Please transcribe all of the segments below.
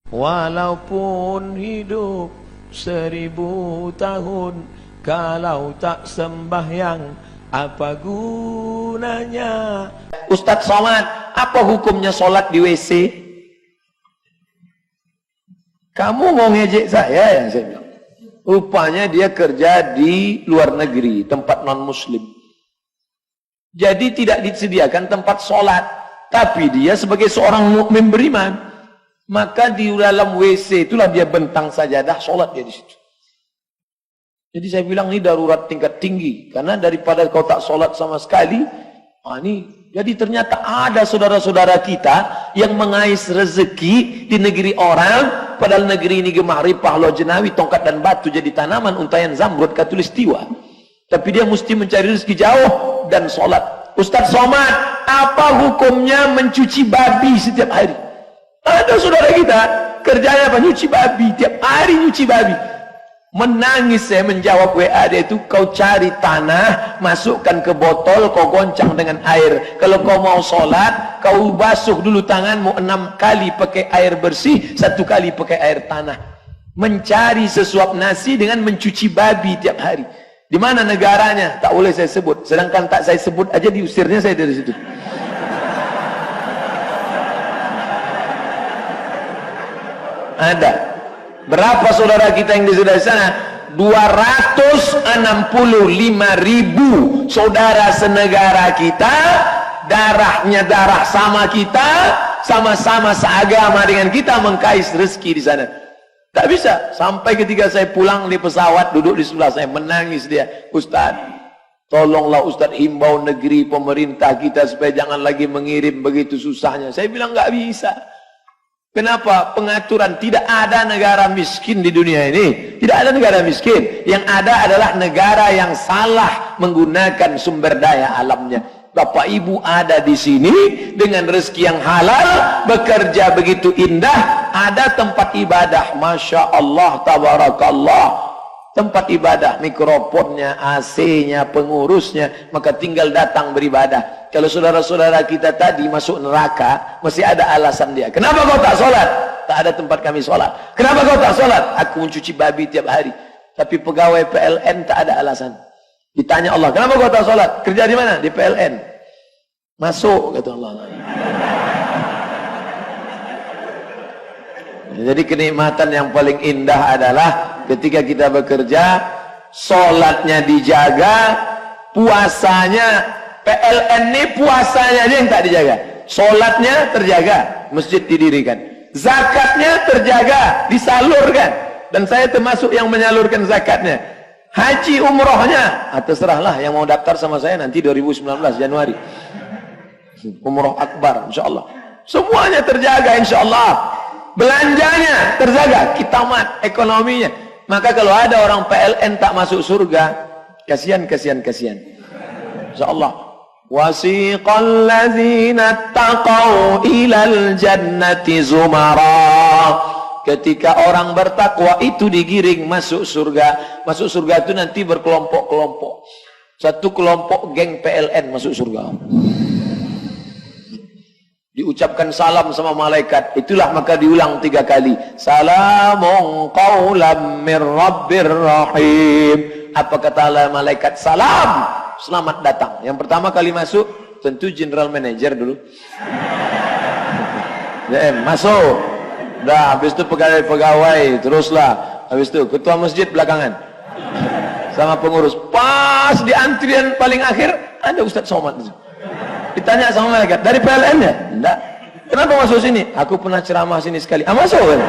Walaupun hidup 1000 tahun, kalau tak sembahyang apa gunanya? Ustadz Somad, apa hukumnya sholat di WC? Kamu mau ngejek saya, yang saya bilang. Rupanya dia kerja di luar negeri, tempat non muslim. Jadi tidak disediakan tempat sholat, tapi dia sebagai seorang mukmin beriman, maka di dalam WC itulah dia bentang sajadah, sholat dia di situ. Jadi saya bilang ini darurat tingkat tinggi, karena daripada kau tak sholat sama sekali, jadi ternyata ada saudara-saudara kita yang mengais rezeki di negeri orang, padahal negeri ini gemah ripah, loh jenawi, tongkat dan batu jadi tanaman, untayan zamrud, katulistiwa. Tapi dia mesti mencari rezeki jauh dan sholat. Ustadz Somad, apa hukumnya mencuci babi setiap hari? Ada saudara kita kerjanya apa? Nyuci babi, tiap hari nyuci babi. Menangis saya menjawab WA dia itu, kau cari tanah, masukkan ke botol, kau goncang dengan air. Kalau kau mau sholat, kau basuh dulu tanganmu 6 kali pakai air bersih, 1 kali pakai air tanah. Mencari sesuap nasi dengan mencuci babi tiap hari. Di mana negaranya? Tak boleh saya sebut. Sedangkan tak saya sebut aja diusirnya saya dari situ. Ada. Berapa saudara kita yang di sana? 265.000 saudara senegara kita, darahnya darah sama kita, sama-sama seagama dengan kita, mengkais rezeki di sana. Tak bisa. Sampai ketika saya pulang di pesawat, duduk di sebelah saya, menangis dia. Ustaz, tolonglah Ustaz himbau negeri pemerintah kita supaya jangan lagi mengirim begitu susahnya. Saya bilang nggak bisa. Kenapa? Pengaturan. Tidak ada negara miskin di dunia ini. Tidak ada negara miskin. Yang ada adalah negara yang salah menggunakan sumber daya alamnya. Bapak Ibu ada di sini dengan rezeki yang halal, bekerja begitu indah, ada tempat ibadah, Masya Allah, Tabarakallah. Tempat ibadah, mikrofonnya, AC-nya, pengurusnya, maka tinggal datang beribadah. Kalau saudara-saudara kita tadi masuk neraka, masih ada alasan dia. Kenapa kau tak sholat? Tak ada tempat kami sholat. Kenapa kau tak sholat? Aku mencuci babi tiap hari. Tapi pegawai PLN tak ada alasan. Ditanya Allah, kenapa kau tak sholat? Kerja di mana? Di PLN. Masuk, kata Allah. Jadi kenikmatan yang paling indah adalah ketika kita bekerja, sholatnya dijaga, puasanya, PLN ini puasanya aja yang tak dijaga. Sholatnya terjaga, masjid didirikan. Zakatnya terjaga, disalurkan. Dan saya termasuk yang menyalurkan zakatnya. Haji umrohnya, terserahlah yang mau daftar sama saya nanti 2019 Januari. Umroh akbar, insya Allah. Semuanya terjaga, insya Allah. Belanjanya terjaga, kitamat, ekonominya. Maka kalau ada orang PLN tak masuk surga, kasihan. Insya Allah. Wasiqal ladzina taqaw ilal jannati zumara. Ketika orang bertakwa itu digiring masuk surga. Masuk surga itu nanti berkelompok-kelompok. Satu kelompok geng PLN masuk surga. Diucapkan salam sama malaikat. Itulah maka diulang 3 kali. Salamun qawlam mir rabbir rahim. Apa kata malaikat? Salam, selamat datang. Yang pertama kali masuk tentu general manager dulu. Masuk. Dah, habis itu pegawai-pegawai, teruslah. Habis itu ketua masjid belakangan. Sama pengurus. Pas di antrian paling akhir ada Ustadz Somad. Ditanya sama malaikat, dari PLN ya? Enggak. Kenapa masuk sini? Aku pernah ceramah sini sekali. Masuk kan?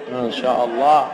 Masya Allah.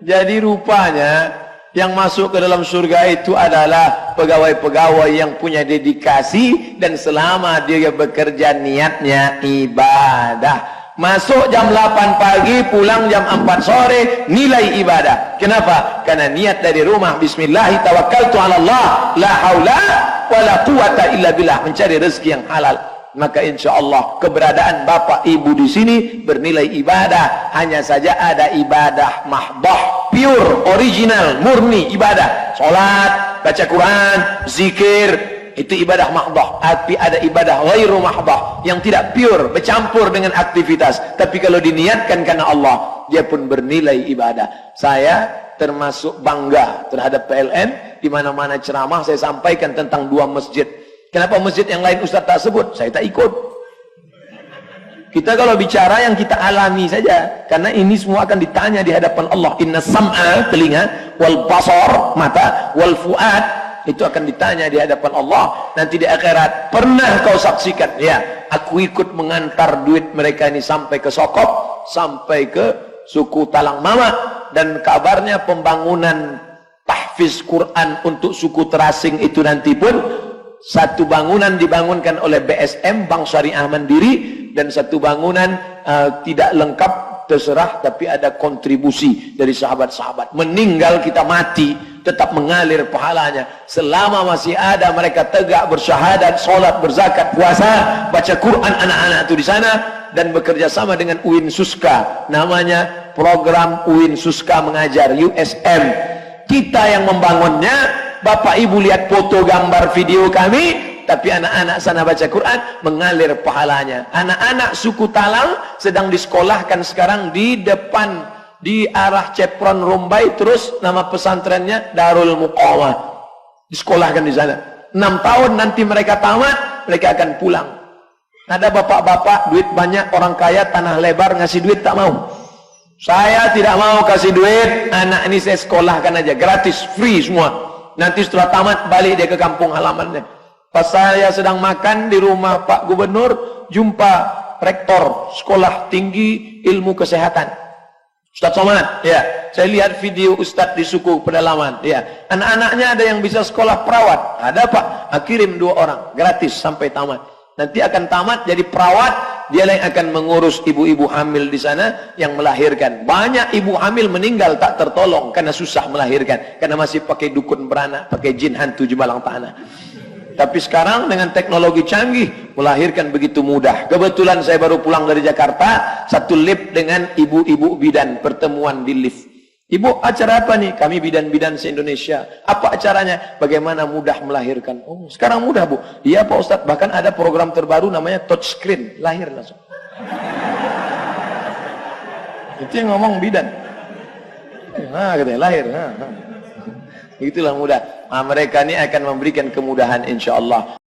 Jadi rupanya yang masuk ke dalam surga itu adalah pegawai-pegawai yang punya dedikasi dan selama dia bekerja niatnya ibadah. Masuk jam 8 pagi, pulang jam 4 sore, nilai ibadah. Kenapa? Karena niat dari rumah, bismillah, tawakkaltu ala Allah, la haula wa la quwata illa billah, mencari rezeki yang halal. Maka insya Allah keberadaan bapak ibu di sini bernilai ibadah. Hanya saja ada ibadah mahdah, pure, original, murni ibadah. Salat, baca Quran, zikir, itu ibadah mahdah. Tapi ada ibadah ghairu mahdah yang tidak pure, bercampur dengan aktivitas. Tapi kalau diniatkan karena Allah, dia pun bernilai ibadah. Saya termasuk bangga terhadap PLN. Di mana-mana ceramah saya sampaikan tentang 2 masjid. Kenapa masjid yang lain Ustaz tak sebut? Saya tak ikut. Kita kalau bicara yang kita alami saja, karena ini semua akan ditanya di hadapan Allah. Inna sam'a, telinga, wal basar, mata, wal fuad, itu akan ditanya di hadapan Allah nanti di akhirat. Pernah kau saksikan? Ya, aku ikut mengantar duit mereka ini sampai ke Sokop, sampai ke suku Talang Mama, dan kabarnya pembangunan tahfiz Quran untuk suku terasing itu nanti pun satu bangunan dibangunkan oleh BSM, Bank Syariah Mandiri, dan satu bangunan tidak lengkap, terserah, tapi ada kontribusi dari sahabat-sahabat. Meninggal kita mati, tetap mengalir pahalanya. Selama masih ada mereka tegak bersyahadat, sholat, berzakat, puasa, baca Quran anak-anak itu di sana, dan bekerja sama dengan UIN Suska. Namanya program UIN Suska Mengajar, USM. Kita yang membangunnya. Bapak Ibu lihat foto, gambar, video kami, tapi anak-anak sana baca Quran, mengalir pahalanya. Anak-anak suku Talang sedang disekolahkan sekarang di depan, di arah Cepron Rumbai, terus nama pesantrennya Darul Muqawah. Disekolahkan di sana. 6 tahun nanti mereka tamat, mereka akan pulang. Ada bapak-bapak, duit banyak, orang kaya, tanah lebar, ngasih duit tak mau. Saya tidak mau kasih duit, anak ini saya sekolahkan aja, gratis, free semua. Nanti setelah tamat balik dia ke kampung halamannya. Pas saya sedang makan di rumah Pak Gubernur, jumpa rektor sekolah tinggi ilmu kesehatan, Ustaz Somad. Ya, saya lihat video Ustaz di suku pedalaman. Ya, anak-anaknya ada yang bisa sekolah perawat. Ada Pak, kirim 2 orang gratis sampai tamat. Nanti akan tamat jadi perawat, dia yang akan mengurus ibu-ibu hamil di sana yang melahirkan. Banyak ibu hamil meninggal tak tertolong karena susah melahirkan, karena masih pakai dukun beranak, pakai jin hantu jemalang tanah. Tapi sekarang dengan teknologi canggih, melahirkan begitu mudah. Kebetulan saya baru pulang dari Jakarta, satu lift dengan ibu-ibu bidan, pertemuan di lift. Ibu, acara apa nih? Kami bidan-bidan se-Indonesia. Apa acaranya? Bagaimana mudah melahirkan? Oh, sekarang mudah, Bu. Iya, Pak Ustadz. Bahkan ada program terbaru namanya touchscreen. Lahir langsung. Itu yang ngomong bidan. Nah, katanya lahir. Itulah mudah. Nah, mereka ini akan memberikan kemudahan insya Allah.